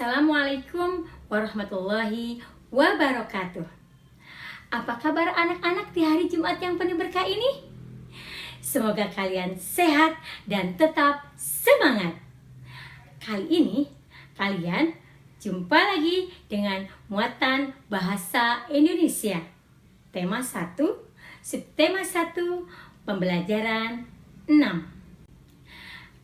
Assalamualaikum warahmatullahi wabarakatuh. Apa kabar anak-anak di hari Jumat yang penuh berkah ini? Semoga kalian sehat dan tetap semangat. Kali ini kalian jumpa lagi dengan muatan bahasa Indonesia. Tema 1, subtema 1, pembelajaran 6.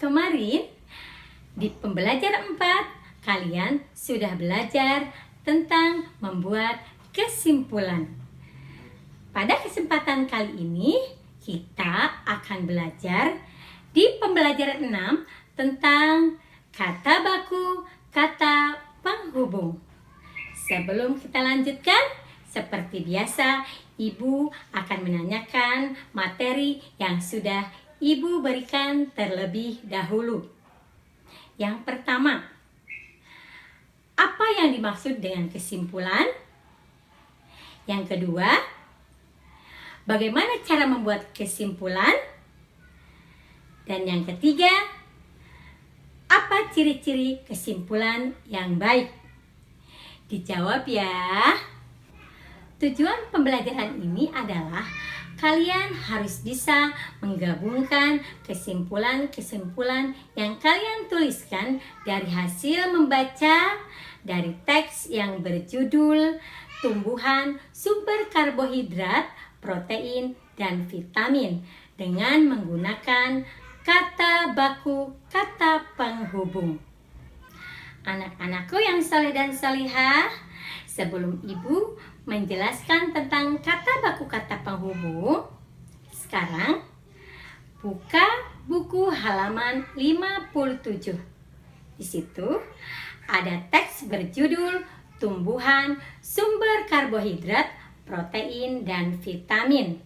Kemarin di pembelajaran 4 kalian sudah belajar tentang membuat kesimpulan. Pada kesempatan kali ini kita akan belajar di pembelajaran 6 tentang kata baku, kata penghubung. Sebelum kita lanjutkan, seperti biasa, Ibu akan menanyakan materi yang sudah Ibu berikan terlebih dahulu. Yang pertama, apa yang dimaksud dengan kesimpulan? Yang kedua, bagaimana cara membuat kesimpulan? Dan yang ketiga, apa ciri-ciri kesimpulan yang baik? Dijawab ya. Tujuan pembelajaran ini adalah kalian harus bisa menggabungkan kesimpulan-kesimpulan yang kalian tuliskan dari hasil membaca dari teks yang berjudul Tumbuhan Sumber Karbohidrat, Protein, dan Vitamin dengan menggunakan kata baku, kata penghubung. Anak-anakku yang saleh dan salihah, sebelum Ibu menjelaskan tentang kata baku, kata penghubung, sekarang buka buku halaman 57. Di situ ada teks berjudul Tumbuhan Sumber Karbohidrat, Protein, dan Vitamin.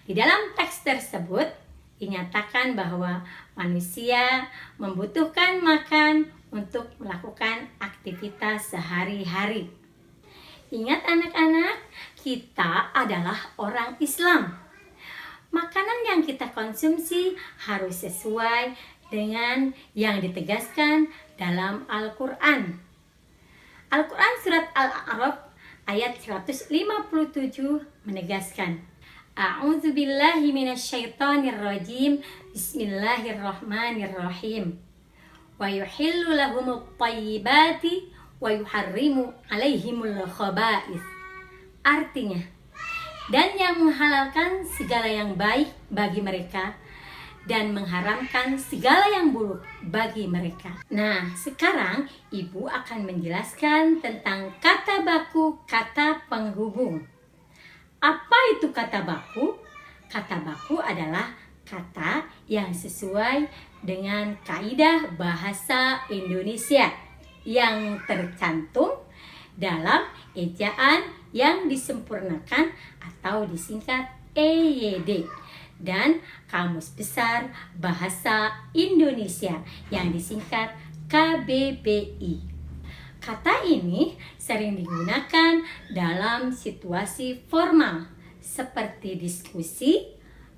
Di dalam teks tersebut dinyatakan bahwa manusia membutuhkan makan untuk melakukan aktivitas sehari-hari. Ingat anak-anak, kita adalah orang Islam. Makanan yang kita konsumsi harus sesuai dengan yang ditegaskan dalam Al-Quran. Al-Quran surat Al-A'raf ayat 157 menegaskan, A'udzubillahi minasyaitonirrajim, Bismillahirrahmanirrahim. Wa yuhillu lahumut thayyibati wa yuharrimu alaihimul khaba'ith. Artinya, dan yang menghalalkan segala yang baik bagi mereka dan mengharamkan segala yang buruk bagi mereka. Nah, sekarang Ibu akan menjelaskan tentang kata baku, kata penghubung. Apa itu kata baku? Kata baku adalah kata yang sesuai dengan kaidah bahasa Indonesia yang tercantum dalam ejaan yang disempurnakan atau disingkat EYD dan Kamus Besar Bahasa Indonesia yang disingkat KBBI. Kata ini sering digunakan dalam situasi formal seperti diskusi,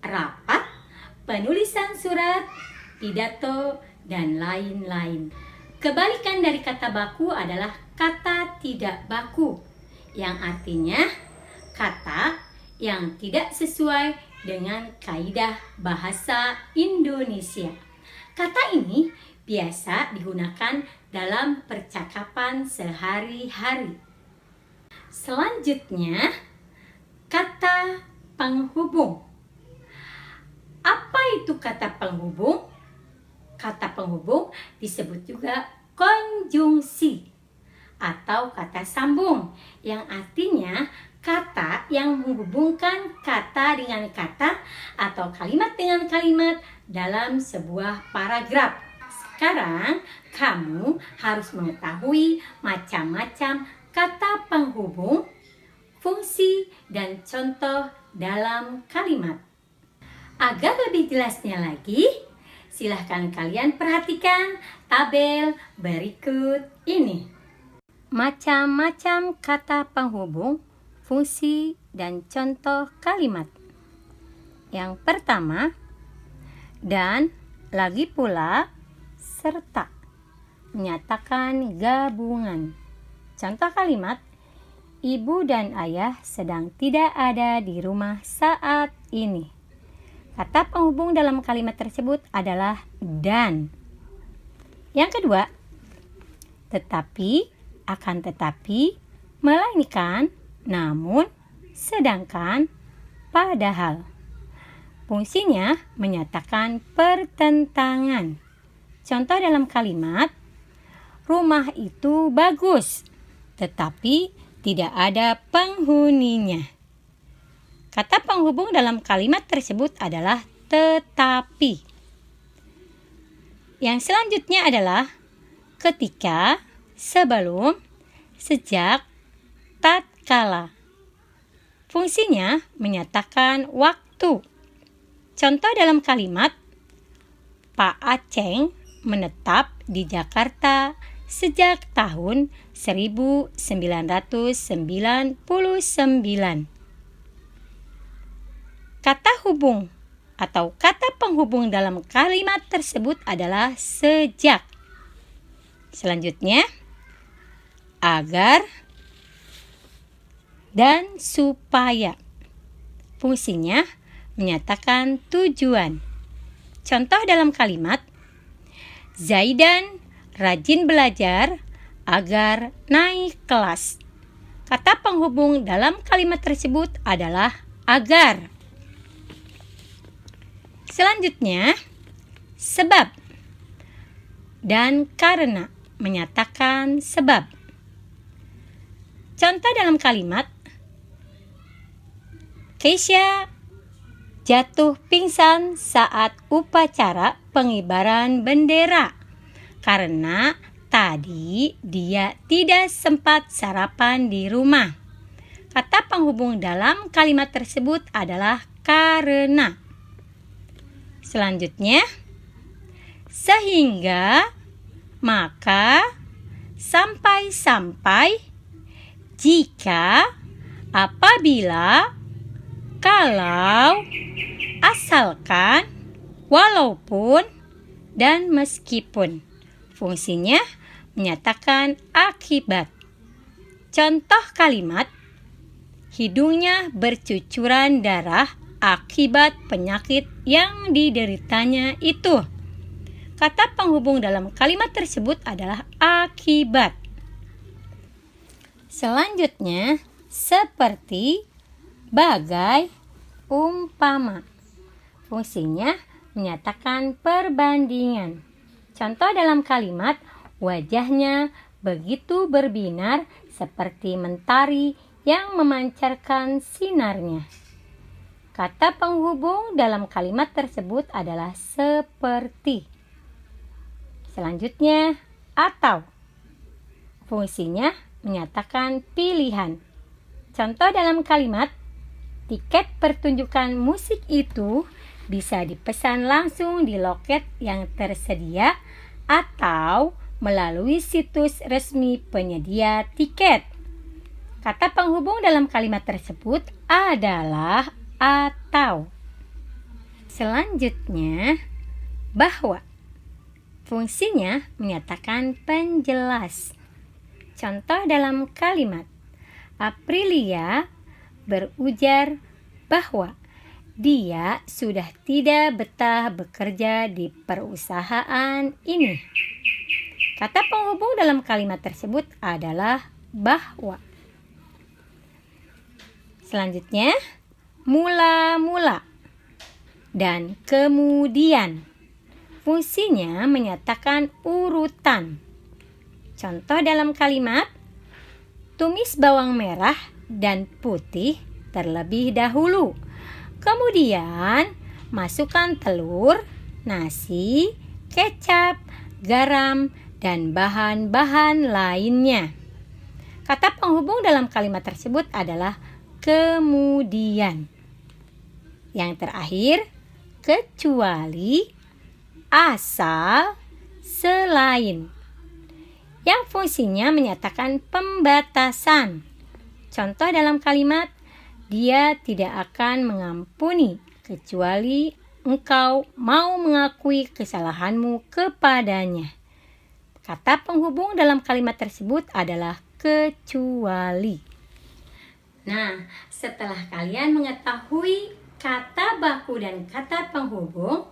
rapat, penulisan surat, pidato, dan lain-lain. Kebalikan dari kata baku adalah kata tidak baku, yang artinya kata yang tidak sesuai dengan kaidah bahasa Indonesia. Kata ini biasa digunakan dalam percakapan sehari-hari. Selanjutnya, kata penghubung. Apa itu kata penghubung? Kata penghubung disebut juga konjungsi atau kata sambung, yang artinya kata yang menghubungkan kata dengan kata atau kalimat dengan kalimat dalam sebuah paragraf. Sekarang kamu harus mengetahui macam-macam kata penghubung, fungsi, dan contoh dalam kalimat. Agar lebih jelasnya lagi, silahkan kalian perhatikan tabel berikut ini. Macam-macam kata penghubung, fungsi, dan contoh kalimat. Yang pertama, dan, lagi pula, serta. menyatakan gabungan. Contoh kalimat, ibu dan ayah sedang tidak ada di rumah saat ini. Kata penghubung dalam kalimat tersebut adalah dan. Yang kedua, tetapi, akan tetapi, melainkan, namun, sedangkan, padahal. Fungsinya menyatakan pertentangan. Contoh dalam kalimat, rumah itu bagus, tetapi tidak ada penghuninya. Kata penghubung dalam kalimat tersebut adalah tetapi. Yang selanjutnya adalah ketika, sebelum, sejak, tatkala. Fungsinya menyatakan waktu. Contoh dalam kalimat, Pak Aceng menetap di Jakarta sejak tahun 1999. Kata hubung atau kata penghubung dalam kalimat tersebut adalah sejak. Selanjutnya, agar dan supaya. Fungsinya menyatakan tujuan. Contoh dalam kalimat, Zaidan rajin belajar agar naik kelas. Kata penghubung dalam kalimat tersebut adalah agar. Selanjutnya, sebab dan karena menyatakan sebab. Contoh dalam kalimat, Keisha jatuh pingsan saat upacara pengibaran bendera karena tadi dia tidak sempat sarapan di rumah. Kata penghubung dalam kalimat tersebut adalah karena. Selanjutnya, sehingga, maka, sampai-sampai, jika, apabila, kalau, asalkan, walaupun, dan meskipun. Fungsinya menyatakan akibat. Contoh kalimat, hidungnya bercucuran darah akibat penyakit yang dideritanya itu. Kata penghubung dalam kalimat tersebut adalah akibat. Selanjutnya, seperti, bagai, umpama. Fungsinya menyatakan perbandingan. Contoh dalam kalimat, wajahnya begitu berbinar seperti mentari yang memancarkan sinarnya. Kata penghubung dalam kalimat tersebut adalah seperti. Selanjutnya, atau. Fungsinya menyatakan pilihan. Contoh dalam kalimat, tiket pertunjukan musik itu bisa dipesan langsung di loket yang tersedia atau melalui situs resmi penyedia tiket. Kata penghubung dalam kalimat tersebut adalah atau. Selanjutnya, bahwa. Fungsinya menyatakan penjelas. Contoh dalam kalimat, Aprilia berujar bahwa dia sudah tidak betah bekerja di perusahaan ini. Kata penghubung dalam kalimat tersebut adalah bahwa. Selanjutnya, mula-mula dan kemudian. Fungsinya menyatakan urutan. Contoh dalam kalimat, tumis bawang merah dan putih terlebih dahulu. Kemudian, masukkan telur, nasi, kecap, garam, dan bahan-bahan lainnya. Kata penghubung dalam kalimat tersebut adalah kemudian. Yang terakhir, kecuali, asal, selain. Yang fungsinya menyatakan pembatasan. Contoh dalam kalimat, dia tidak akan mengampuni kecuali engkau mau mengakui kesalahanmu kepadanya. Kata penghubung dalam kalimat tersebut adalah kecuali. Nah, setelah kalian mengetahui kata baku dan kata penghubung,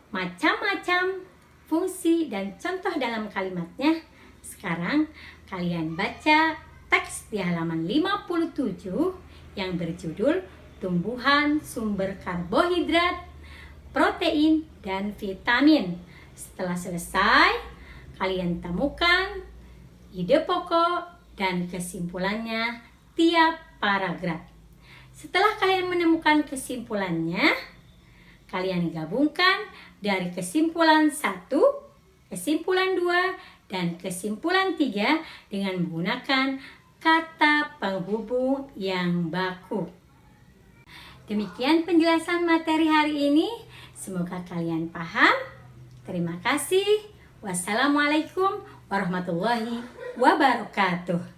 macam-macam fungsi dan contoh dalam kalimatnya, sekarang kalian baca teks di halaman 57 yang berjudul Tumbuhan Sumber Karbohidrat, Protein, dan Vitamin. Setelah selesai, kalian temukan ide pokok dan kesimpulannya tiap paragraf. Setelah kalian menemukan kesimpulannya, kalian gabungkan dari kesimpulan 1, kesimpulan 2, dan kesimpulan 3 dengan menggunakan kata penghubung yang baku. Demikian penjelasan materi hari ini. Semoga kalian paham. Terima kasih. Wassalamualaikum warahmatullahi wabarakatuh.